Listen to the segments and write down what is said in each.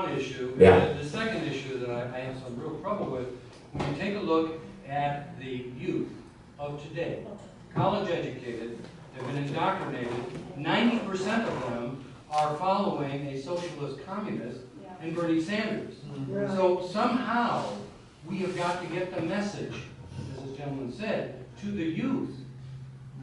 one issue. Yeah. The second issue that I have some real trouble with, when you take a look at the youth of today, college educated, they've been indoctrinated, 90% of them are following a socialist communist and Bernie Sanders. Right. So somehow we have got to get the message, as this gentleman said, to the youth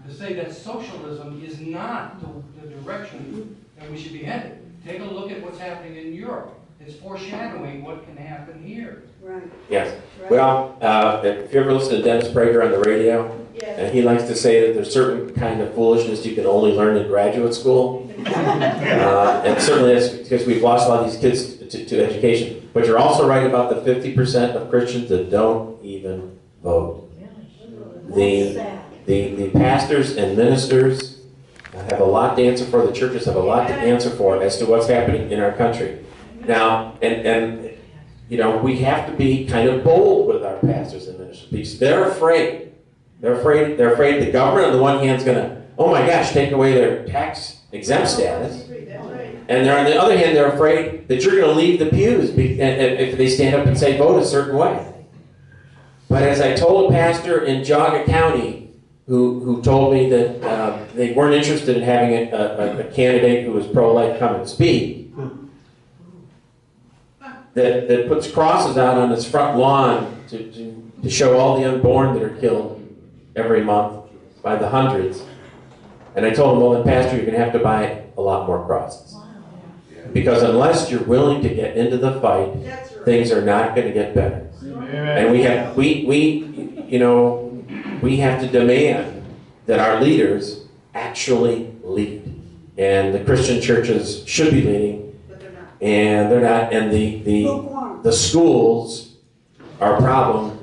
to say that socialism is not the direction that we should be headed. Take a look at what's happening in Europe. It's foreshadowing what can happen here. Right. Yes. Right. Well, if you ever listen to Dennis Prager on the radio, and he likes to say that there's certain kind of foolishness you can only learn in graduate school. And certainly that's because we've lost a lot of these kids to education. But you're also right about the 50% of Christians that don't even vote. The pastors and ministers have a lot to answer for. The churches have a lot to answer for as to what's happening in our country. Now, and you know, we have to be kind of bold with our pastors and ministers because they're afraid. They're afraid the government on the one hand is going to, oh my gosh, take away their tax exempt status. And on the other hand, they're afraid that you're going to leave the pews if they stand up and say vote a certain way. But as I told a pastor in Geauga County who told me that they weren't interested in having a candidate who was pro-life come and speak, that puts crosses out on its front lawn to show all the unborn that are killed every month by the hundreds. And I told him, well, then, Pastor, you're going to have to buy a lot more crosses. Because unless you're willing to get into the fight, things are not going to get better. And we have to demand that our leaders actually lead. And the Christian churches should be leading, and they're not. And the schools are a problem.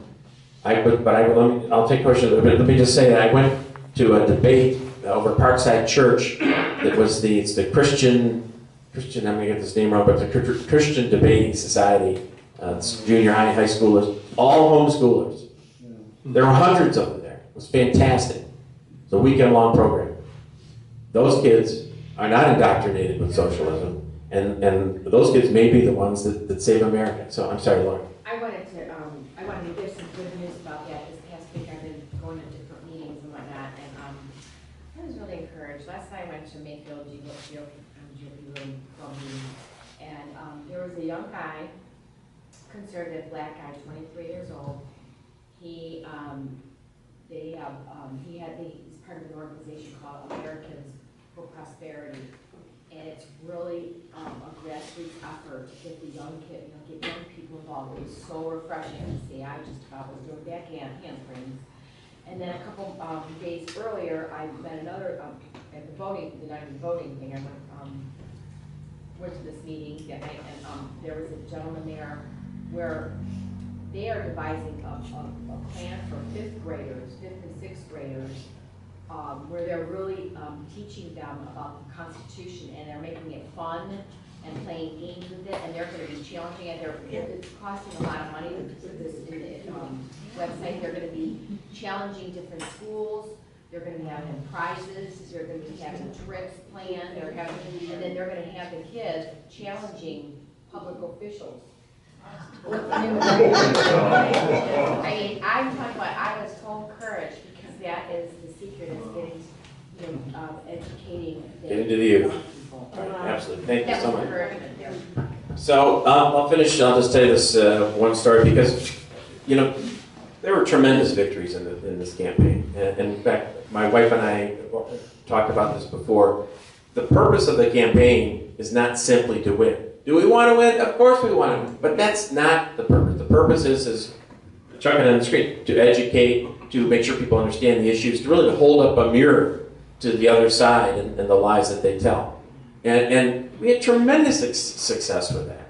I'll take questions. But let me just say that I went to a debate over Parkside Church. It's the Christian. I'm going to get this name wrong, but the Christian Debating Society. It's junior high, high schoolers, all homeschoolers. There were hundreds of them there. It was fantastic. It's a weekend-long program. Those kids are not indoctrinated with socialism, and those kids may be the ones that save America. So I'm sorry, Lauren. I wanted to give some good news about that. This past week I've been going to different meetings and whatnot, and I was really encouraged. Last night I went to Mayfield GOP room meeting, and there was a young guy, conservative black guy, 23 years old. He's part of an organization called Americans for Prosperity, and it's really a grassroots effort to get the young people involved. It was so refreshing to see. I just was doing backhand handsprings. And then a couple days earlier, I met another at the night of the voting thing. I went to this meeting that night, and there was a gentleman there where they are devising a plan for fifth and sixth graders, where they're really teaching them about the Constitution, and they're making it fun and playing games with it, and they're going to be challenging it. It's costing a lot of money to put this in the website. They're going to be challenging different schools. They're going to be having prizes. They're going to be having trips planned. And then they're going to have the kids challenging public officials. I mean, I'm talking about, I was so encouraged because that is the secret is getting, educating Getting to the youth. people. Absolutely. Thank you That so was much. encouragement there. So I'll finish. I'll just tell you this one story because, there were tremendous victories in this campaign. And in fact, my wife and I talked about this before. The purpose of the campaign is not simply to win. Do we want to win? Of course we want to win. But that's not the purpose. The purpose is chucking on the screen, to educate, to make sure people understand the issues, to really hold up a mirror to the other side and the lies that they tell. And we had tremendous success with that.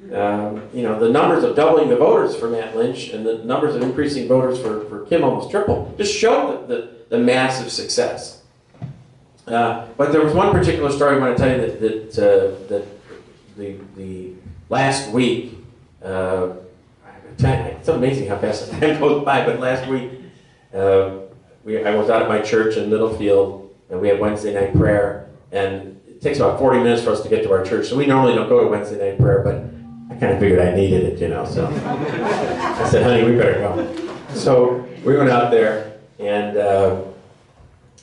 The numbers of doubling the voters for Matt Lynch and the numbers of increasing voters for Kim almost triple just showed the massive success. But there was one particular story I want to tell you that the last week, it's amazing how fast the time goes by, but last week I was out at my church in Littlefield, and we had Wednesday night prayer, and it takes about 40 minutes for us to get to our church, so we normally don't go to Wednesday night prayer, but I kind of figured I needed it, so. I said, honey, we better go. So we went out there, and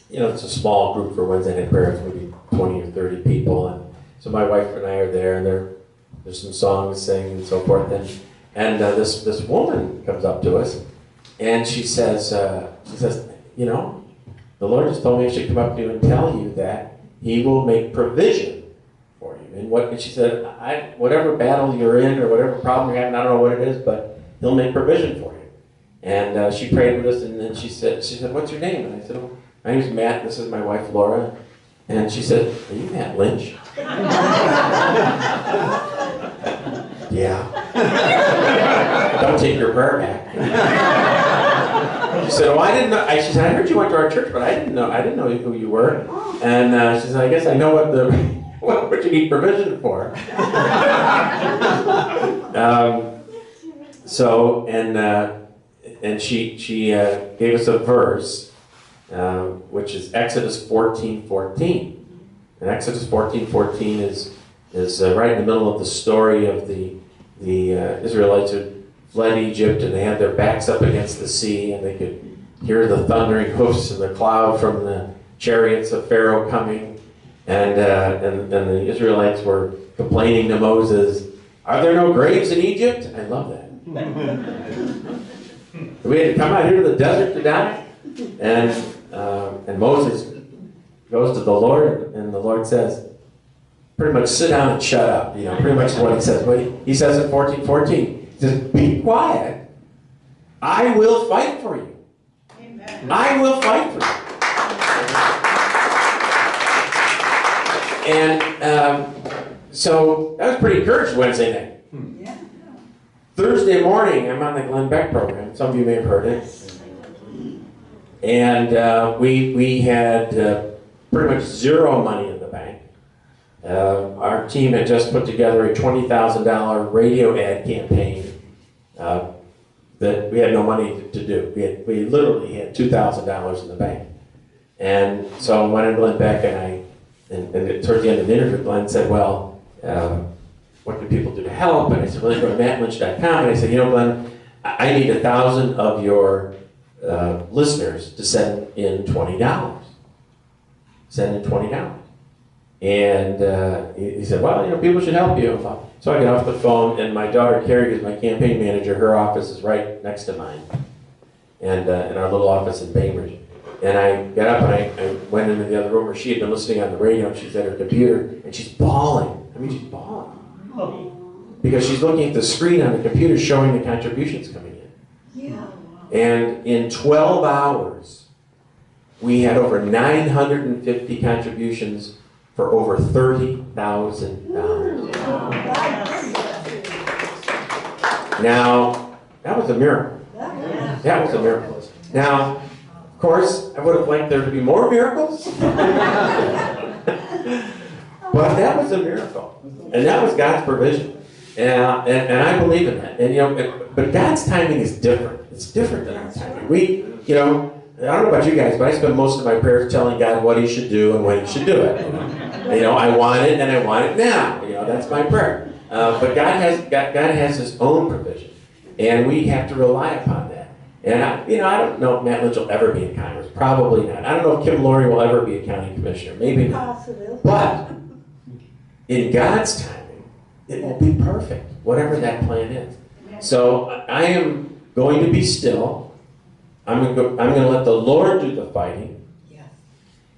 it's a small group for Wednesday night prayer. It's maybe 20 or 30 people, and so my wife and I are there, and there's some songs sing and so forth, and this woman comes up to us, and she says, the Lord just told me I should come up to you and tell you that He will make provision for you. And she said, whatever battle you're in or whatever problem you're having, I don't know what it is, but He'll make provision for you. And she prayed with us, and then she said, what's your name? And I said, oh, my name's Matt. This is my wife, Laura. And she said, are you Matt Lynch? Yeah. Don't take your prayer back. She said, oh, I didn't know. She said, I heard you went to our church, but I didn't know who you were. And she said, I guess I know what you need provision for. And she gave us a verse, which is Exodus 14:14. And Exodus 14:14 is right in the middle of the story of the Israelites who fled Egypt, and they had their backs up against the sea, and they could hear the thundering hoofs and the cloud from the chariots of Pharaoh coming, and the Israelites were complaining to Moses, "Are there no graves in Egypt?" I love that. We had to come out here to the desert to die, and Moses goes to the Lord, and the Lord says, pretty much, sit down and shut up. Pretty much what he says. But he says in 14:14, he says, be quiet. I will fight for you. Amen. I will fight for you. And so I was pretty encouraged Wednesday night. Yeah. Thursday morning, I'm on the Glenn Beck program. Some of you may have heard it. And we had pretty much zero money in the bank. Our team had just put together a $20,000 radio ad campaign that we had no money to do. We literally had $2,000 in the bank. And so I went to Glenn Beck, and towards the end of the interview, Glenn said, well, what can people do to help? And I said, well, they go to mattlynch.com. And I said, Glenn, I need 1,000 of your listeners to send in $20. Send in $20. And he said, well, people should help you. So I get off the phone, and my daughter Carrie, who's my campaign manager, her office is right next to mine, and in our little office in Bainbridge. And I got up and I went into the other room where she had been listening on the radio, and she's at her computer, and she's bawling. She's bawling. Because she's looking at the screen on the computer showing the contributions coming in. Yeah. And in 12 hours, we had over 950 contributions for over $30,000. Now, that was a miracle. That was a miracle. Now, of course, I would have liked there to be more miracles. But that was a miracle. And that was God's provision. And I believe in that. But God's timing is different. It's different than our timing. I don't know about you guys, but I spend most of my prayers telling God what He should do and when He should do it. I want it, and I want it now. That's my prayer. But God has His own provision, and we have to rely upon that. And I don't know if Matt Lynch will ever be in Congress. Probably not. I don't know if Kim Laurie will ever be a county commissioner. Maybe not. But in God's timing, it will be perfect, whatever that plan is. So I am going to be still. I'm going to let the Lord do the fighting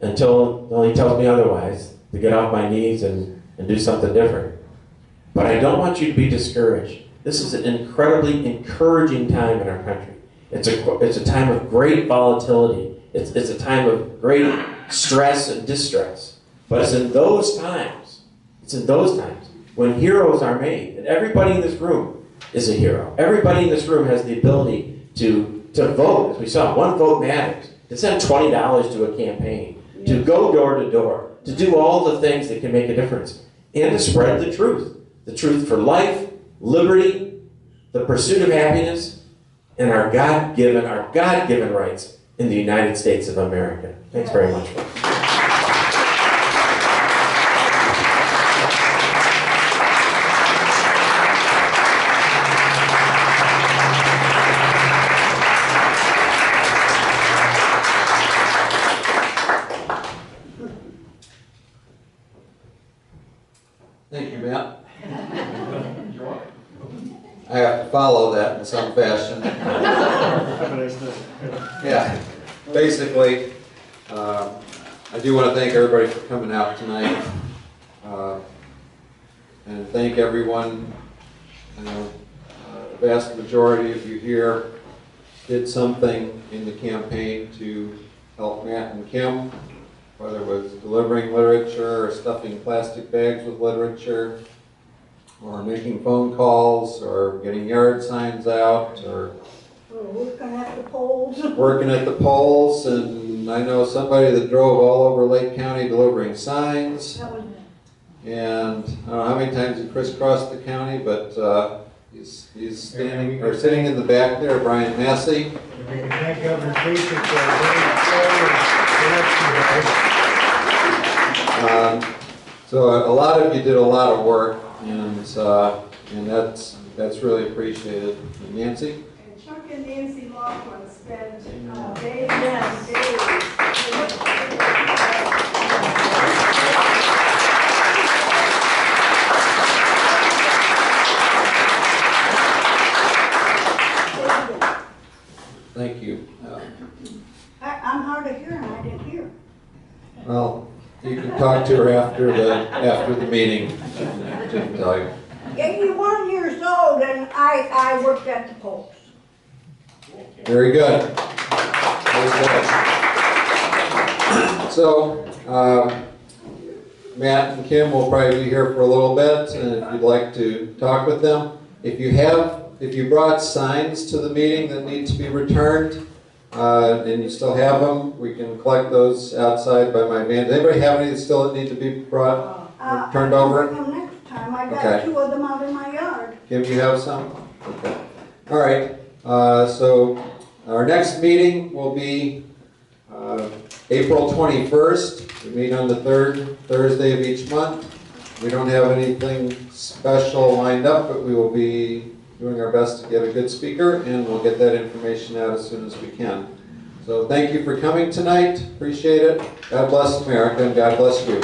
until He tells me otherwise, to get off my knees and do something different. But I don't want you to be discouraged. This is an incredibly encouraging time in our country. It's a time of great volatility. It's a time of great stress and distress. But it's in those times when heroes are made. And everybody in this room is a hero. Everybody in this room has the ability to vote. As we saw, one vote matters. To send $20 to a campaign. To go door to door. To do all the things that can make a difference. And to spread the truth. The truth for life, liberty, the pursuit of happiness, and our God-given rights in the United States of America. Thanks very much. I have to follow that in some fashion. Yeah, basically, I do want to thank everybody for coming out tonight. And thank everyone. I know the vast majority of you here did something in the campaign to help Matt and Kim, whether it was delivering literature or stuffing plastic bags with literature, or making phone calls, or getting yard signs out, or Working at the polls. working at the polls. And I know somebody that drove all over Lake County delivering signs. That was me. And I don't know how many times he crisscrossed the county, but he's standing or sitting in the back there, Brian Massey. We can thank Governor Kasich for a very election day. So a lot of you did a lot of work, and that's really appreciated. And Nancy? And Chuck and Nancy Laughlin spent days and days. Thank you. I'm hard of hearing, I didn't hear. Well, you can talk to her after the meeting. She can tell you. 81 years old and I worked at the polls. Very good. Very good. So, Matt and Kim will probably be here for a little bit, and if you'd like to talk with them. If you brought signs to the meeting that need to be returned, and you still have them, we can collect those outside by my van. Does anybody have any that still need to be brought, or turned over? I'll bring them next time. I got Okay. 2 of them out in my yard. Kim, you have some? Okay. All right. So our next meeting will be April 21st. We meet on the 3rd Thursday of each month. We don't have anything special lined up, but we will be doing our best to get a good speaker, and we'll get that information out as soon as we can. So thank you for coming tonight. Appreciate it. God bless America, and God bless you.